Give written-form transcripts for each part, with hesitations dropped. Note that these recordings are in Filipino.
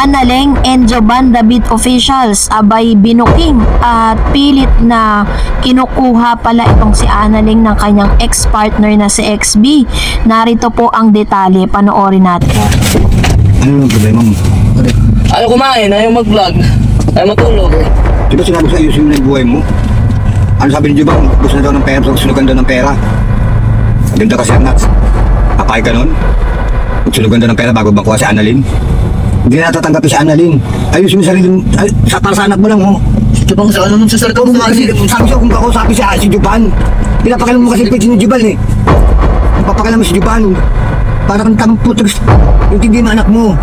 Analeng and Joban David officials abay binuking at pilit na kinukuha pala itong si Analeng ng kanyang ex-partner na si XB. Narito po ang detalye, panoorin natin. Ano yung problema mo? Ayaw kumain, ayaw mag-vlog, ayaw matulog. Di ba sinabi sa ayusin mo na yung buhay mo? Ano sabi ni Jubang? Gusto na daw ng pera, sunugan daw ng pera. Ganda kasi ang nuts. Papay ka nun? Sunugan daw ng pera bago makuha si Annalyn. Hindi na natatanggapin si Annalyn. Ayusin mo sarili mo. Para sa anak mo lang, oh. Jubang, sa ano nung sasalita mo kasi? Sabi siya kung kakausapin si Juban. Pinapakalam mo kasi pwede ni Juban eh. Papakalam mo si Juban. Para kang tampot. Hindi mo anak mo.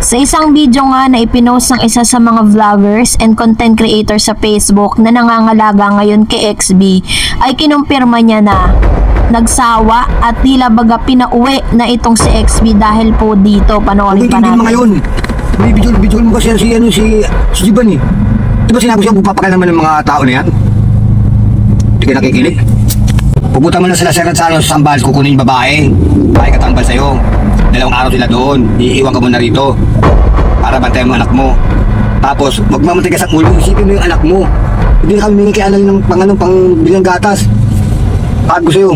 Sa isang video nga na ipinost ng isa sa mga vloggers and content creators sa Facebook na nangangalaga ngayon kay XB, ay kinumpirma niya na nagsawa at tila baga pinauwi na itong si XB dahil po dito. Panoorin pa natin. Hindi mo ngayon. Video mo kasi si Juban eh. Di ba sinabi siya pupapakal naman ng mga tao na yan? Hindi ka nakikinig. Pupunta mo na sila sa Sambal, kukunin yung babae. Babae katambal sa'yo. 2 araw sila doon. Iiwan ka muna rito. Para bantayan mo anak mo. Tapos, wag mamatay ka sa ulo. Isipin mo yung anak mo. Hindi na kami mingi kay Annalyn ng pang bilang gatas. Bakit ko sa'yo?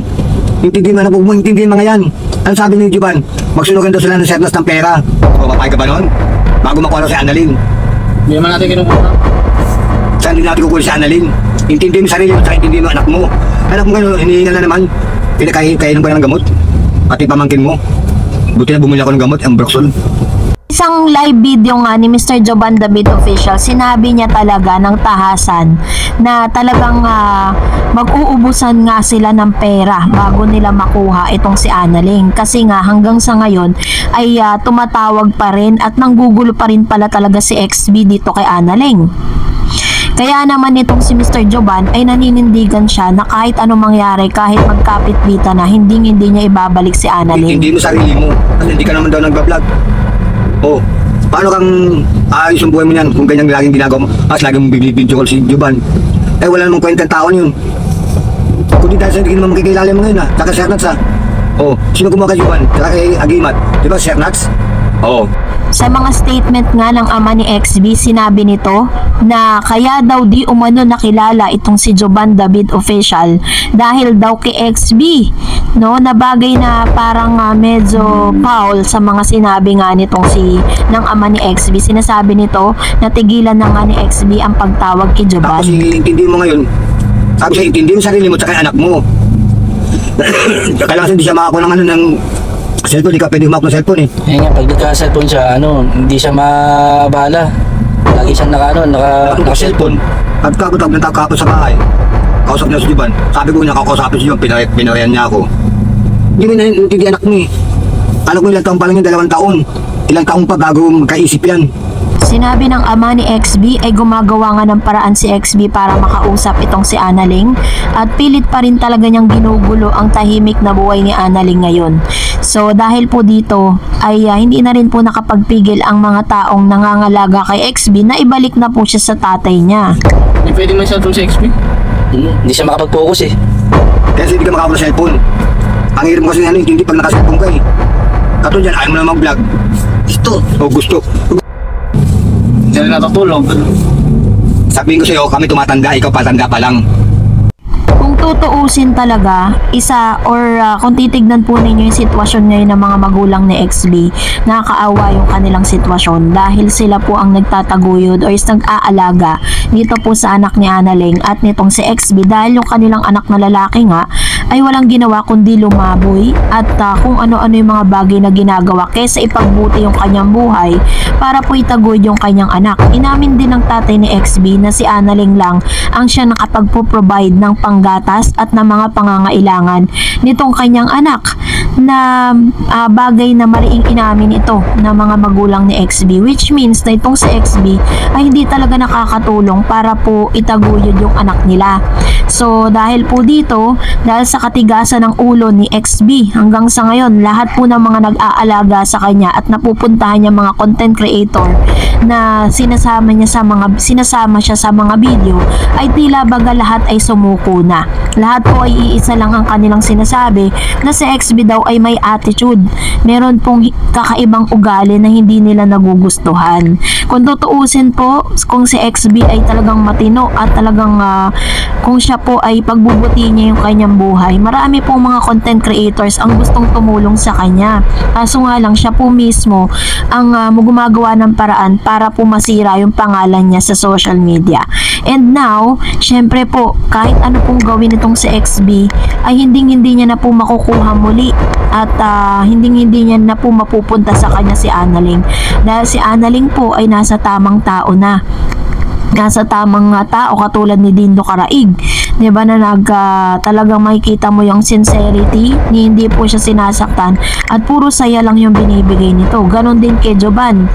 Intindihin mo na, huwag mo intindihin mga yan. Ano sabi ni Juban? Magsunugan daw sila ng sernas ng pera. O, papay ka ba nun? Bago makuha si Annalyn. Hindi naman natin kinukuha. Saan din natin kukuha si Annalyn? Intindihin mo sarili mo, saka intindihin mo anak mo. Anak mo gano'n, hinihingal na naman. Pinakain mo ng gamot. Pati pamangkin mo. Buti na bumili ako ng gamot, ang Broxol. Isang live video nga ni Mr. Joban David official, sinabi niya talaga ng tahasan na talagang mag-uubusan nga sila ng pera bago nila makuha itong si Annalyn. Kasi nga hanggang sa ngayon ay tumatawag pa rin at nanggugulo pa rin pala talaga si XB dito kay Annalyn. Kaya naman itong si Mr. Joban ay naninindigan siya na kahit anong mangyari, kahit magkapit-bita na, hindi niya ibabalik si Annalyn. Hindi mo sarili mo, kasi hindi ka naman daw nagbablog. Oh, paano kang ayos yung buhay mo yan kung ganyan laging ginagawa mo? Laging bibidyo ko si Juban. Eh wala namang kwentang tao yun. Kundi dahil sa hindi naman makikilala mo ngayon Tsaka Sir Nats Oh, sino gumawa kay Juban? Tsaka kay Agimat. Di ba Sir Nats? Oo. Sa mga statement nga ng ama ni XB, sinabi nito na kaya daw di umano nakilala itong si Joban David official dahil daw kay XB, no, na bagay na parang medyo foul sa mga sinabi nga nitong ng ama ni XB. Sinasabi nito na tigilan na nga ni XB ang pagtawag kay Joban. Tapos intindi mo ngayon, sabi siya, intindi mo sarili mo tsaka anak mo. Kailangan hindi siya makakuha ng cellphone, hindi ka pwede humawak ng cellphone eh. Eh nga, pag nagka-cellphone siya, hindi siya mabala. Lagi siyang naka-cellphone. At kakotag ng kakapon sa bahay. Kausap niya si Juban. Sabi ko niya kakausapin siya, pinarayan niya ako. Hindi mo na anak mo eh. Anak mo ilang taon pa lang yun, 2 taon. Ilang taon pa bago magkaisip yan. Sinabi ng ama ni XB ay gumagawa nga ng paraan si XB para makausap itong si Annalyn at pilit pa rin talaga niyang ginugulo ang tahimik na buhay ni Annalyn ngayon. So dahil po dito ay hindi na rin po nakapagpigil ang mga taong nangangalaga kay XB na ibalik na po siya sa tatay niya. Hindi pwede man siya itong si XB? Hindi siya makapag-focus eh. Kasi hindi ka makakakuha ng cellphone. Ang hirap mo kasi hindi pag naka-cellphone ka eh. Kato dyan, ayaw mo na mag-vlog. Gusto. Hindi na natutulog. Sabihin ko sa'yo, kami tumatanda, ikaw patanda pa lang. Kung tutuusin talaga, kung titignan po ninyo yung sitwasyon ngayon ng mga magulang ni XB, nakakaawa yung kanilang sitwasyon dahil sila po ang nagtataguyod o is nag-aalaga dito po sa anak ni Annalyn at nitong si XB dahil yung kanilang anak na lalaki nga ay walang ginawa kundi lumaboy at kung ano-ano yung mga bagay na ginagawa kaysa ipagbuti yung kanyang buhay para po itaguyod yung kanyang anak. Inamin din ng tatay ni XB na si Annalyn lang ang siya nakapagpo-provide ng panggatas at ng mga pangangailangan nitong kanyang anak na bagay na mariing inamin ito ng mga magulang ni XB, which means na itong si XB ay hindi talaga nakakatulong para po itaguyod yung anak nila. So dahil po dito, dahil sa katigasan ng ulo ni XB hanggang sa ngayon, lahat po ng mga nag-aalaga sa kanya at napupuntahan niya mga content creator na sinasama siya sa mga video ay tila baga lahat ay sumuko na. Lahat po ay iisa lang ang kanilang sinasabi na si XB XB daw ay may attitude. Meron pong kakaibang ugali na hindi nila nagugustuhan. Kung tutuusin po, kung si XB ay talagang matino at talagang kung siya po ay pagbubuti niya yung kanyang buhay, marami pong mga content creators ang gustong tumulong sa kanya. Kaso nga lang, siya po mismo ang gumagawa ng paraan para po masira yung pangalan niya sa social media. And now, syempre po, kahit ano pong gawin itong si XB, ay hindi niya na po makukuha muli at hindi niya na po mapupunta sa kanya si Analing. Dahil si Analing po ay nasa tamang tao na. Nasa tamang tao katulad ni Dindo Caraig, 'di ba, na talagang makikita mo yung sincerity, hindi po siya sinasaktan at puro saya lang yung binibigay nito. Ganon din kay Joban,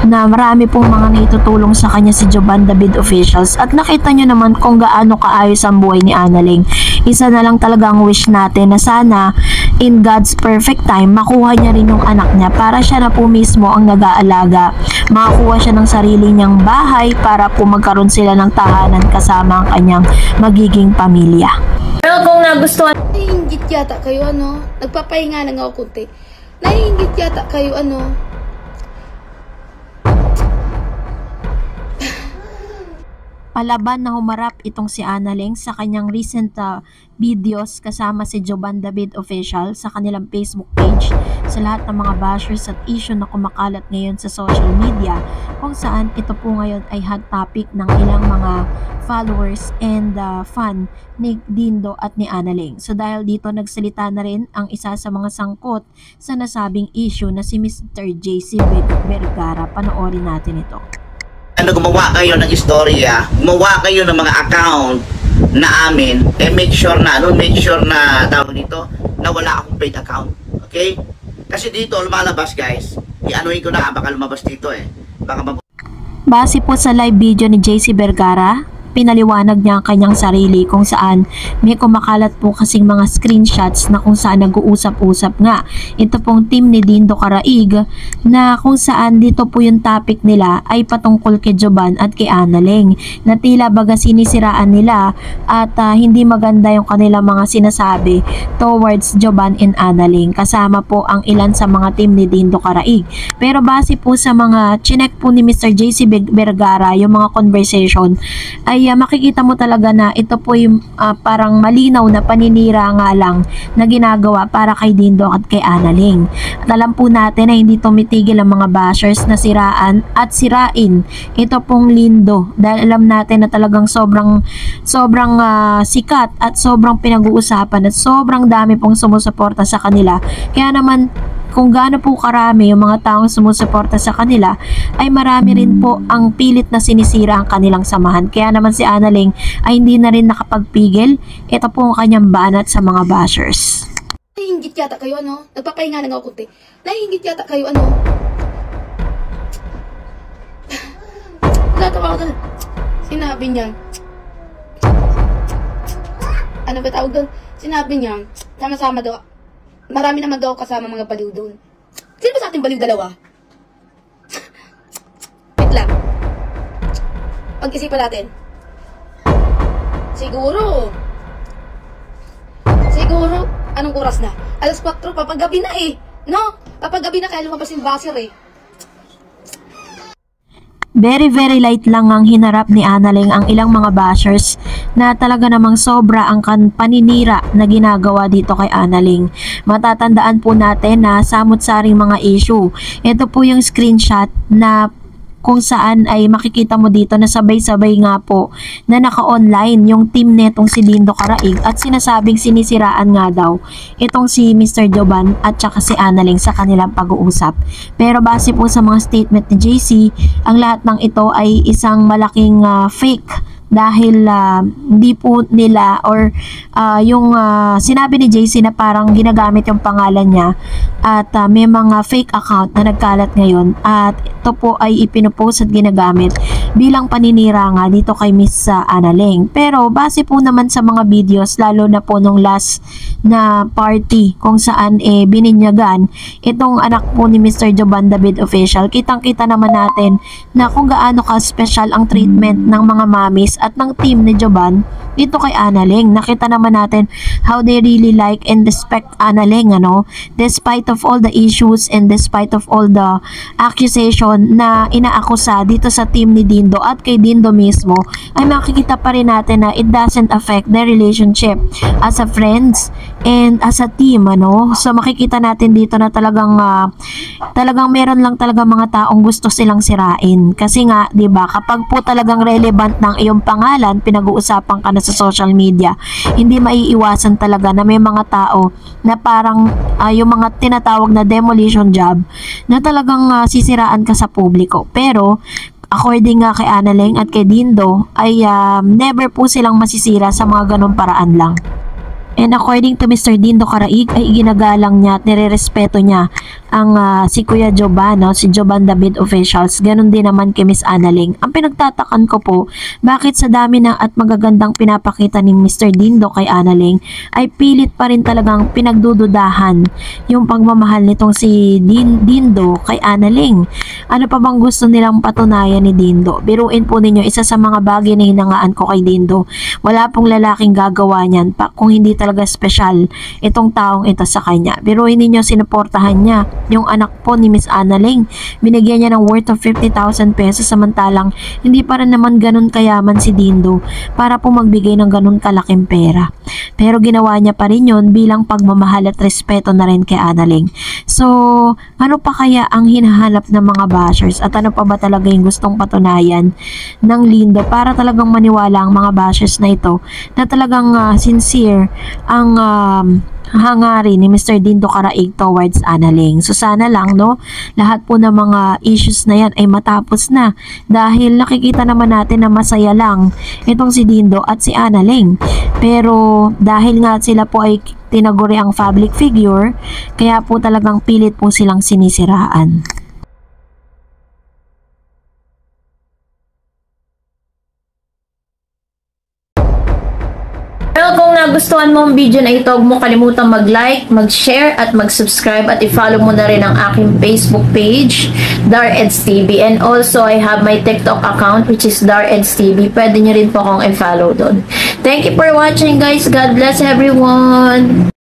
na marami pong mga naitutulong sa kanya si Joban David Officials, at nakita nyo naman kung gaano kaayos ang buhay ni Analing. Isa na lang talaga ang wish natin na sana in God's perfect time makuha niya rin yung anak niya para siya na po mismo ang nag-aalaga, makakuha siya ng sarili niyang bahay para po magkaroon sila ng tahanan kasama ang kanyang magiging pamilya. Pero kung nagustuhan, Naiinggit yata kayo, ano? Nagpapahinga lang ako kunti. Naiinggit yata kayo, ano? Palaban na humarap itong si Analing sa kanyang recent videos kasama si Joban David Official sa kanilang Facebook page sa lahat ng mga bashers at issue na kumakalat ngayon sa social media, kung saan ito po ngayon ay hot topic ng ilang mga followers and fan ni Dindo at ni Analing. So dahil dito nagsalita na rin ang isa sa mga sangkot sa nasabing issue na si Mr. JC Vergara. Panoorin natin ito. Gumawa kayo ng istorya, gumawa kayo ng mga account na amin, make sure na tawag dito na wala akong paid account. Okay? Kasi dito lumalabas, guys. I-anuhin ko na, baka lumabas dito baka Base po sa live video ni JC Vergara, pinaliwanag niya ang kanyang sarili kung saan may kumakalat po kasing mga screenshots na kung saan nag-uusap-usap nga ito pong team ni Dindo Caraig, na kung saan dito po yung topic nila ay patungkol kay Joban at kay Analing, na tila baga sinisiraan nila at hindi maganda yung kanilang mga sinasabi towards Joban and Analing, kasama po ang ilan sa mga team ni Dindo Caraig. Pero base po sa mga chinek po ni Mr. JC Vergara, yung mga conversation, ay makikita mo talaga na ito po yung parang malinaw na paninira nga lang na ginagawa para kay Dindo at kay Analing. At alam po natin na hindi tumitigil ang mga bashers na siraan at sirain ito pong Lindo, dahil alam natin na talagang sobrang sikat at sobrang pinag-uusapan at sobrang dami pong sumusuporta sa kanila. Kaya naman kung gaano po karami yung mga taong sumusuporta sa kanila, ay marami rin po ang pilit na sinisira ang kanilang samahan. Kaya naman si Analing ay hindi na rin nakapagpigil. Ito po ang kanyang banat sa mga bashers. Naiinggit yata kayo, ano? Nagpapahinga lang ako kunti. Naiinggit yata kayo, ano? Natawa ko doon. Sinabi niya. Ano ba tawag doon? Sinabi niya, sama-sama daw. Marami naman daw kasama mga baliw doon. Sino ba sa ating baliw dalawa? Wait lang. Pag-isipan natin. Siguro, anong oras na? 4:00, papagabi na no? Papagabi na kaya lumabas yung baser Very light lang ang hinarap ni Analing ang ilang mga bashers na talaga namang sobra ang paninira na ginagawa dito kay Analing. Matatandaan po natin na samot-saring mga issue. Ito po yung screenshot na kung saan ay makikita mo dito na sabay-sabay nga po na naka-online yung team netong si Dindo Caraig at sinasabing sinisiraan nga daw itong si Mr. Joban at saka si Analing sa kanilang pag-uusap. Pero base po sa mga statement ni JC, ang lahat ng ito ay isang malaking fake, dahil hindi po nila or yung sinabi ni JC na parang ginagamit yung pangalan niya at may mga fake account na nagkalat ngayon at ito po ay ipinopost at ginagamit bilang paninira nga dito kay Miss Analing. Pero base po naman sa mga videos, lalo na po nung last na party kung saan bininyagan itong anak po ni Mr. Joban David Official, kitang-kita naman natin na kung gaano ka special ang treatment ng mga mamis at ng team ni Joban dito kay Annalyn. Nakita naman natin how they really like and respect Annalyn, ano, despite of all the issues and despite of all the accusation na inaakusa dito sa team ni Dindo at kay Dindo mismo, ay makikita pa rin natin na it doesn't affect their relationship as a friends and as a team, ano. So makikita natin dito na talagang meron lang talaga mga taong gusto silang sirain. Kasi nga, 'di ba, kapag po talagang relevant ng iyong pangalan, pinag-uusapan ka na sa social media, hindi maiiwasan talaga na may mga tao na parang yung mga tinatawag na demolition job na talagang sisiraan ka sa publiko. Pero according nga kay Annalyn at kay Dindo ay never po silang masisira sa mga ganong paraan lang. And according to Mr. Dindo Caraig ay ginagalang niya at nirerespeto niya ang si Kuya Joban, no? Si Joban David Officials. Ganon din naman kay Miss Annalyn. Ang pinagtatakan ko po, bakit sa dami na at magagandang pinapakita ni Mr. Dindo kay Annalyn ay pilit pa rin talagang pinagdududahan yung pagmamahal nitong si Dindo kay Annalyn. Ano pa bang gusto nilang patunayan ni Dindo? Biruin po ninyo, isa sa mga bagay na hinangaan ko kay Dindo, wala pong lalaking gagawa niyan pa kung hindi talaga special itong taong ito sa kanya. Biruin ninyo, sinuportahan niya yung anak po ni Miss Annalyn. Binigyan niya ng worth of 50,000 pesos samantalang hindi pa rin naman ganun kayaman si Dindo para po magbigay ng ganun kalaking pera. Pero ginawa niya pa rin yun bilang pagmamahal at respeto na rin kay Annalyn. So, ano pa kaya ang hinahanap ng mga bashers at ano pa ba talaga yung gustong patunayan ng Lindo para talagang maniwala ang mga bashers na ito na talagang sincere ang hangarin ni Mr. Dindo Caraig towards Annalyn. So sana lang, no, lahat po ng mga issues na yan ay matapos na dahil nakikita naman natin na masaya lang itong si Dindo at si Annalyn. Pero dahil nga sila po ay tinaguri ang public figure, kaya po talagang pilit po silang sinisiraan. Pero kung nagustuhan mo ang video na ito, huwag mo kalimutang mag-like, mag-share, at mag-subscribe, at i-follow mo na rin ang aking Facebook page, Dareds TV. And also, I have my TikTok account, which is Dareds TV. Pwede nyo rin po akong i-follow doon. Thank you for watching, guys. God bless everyone!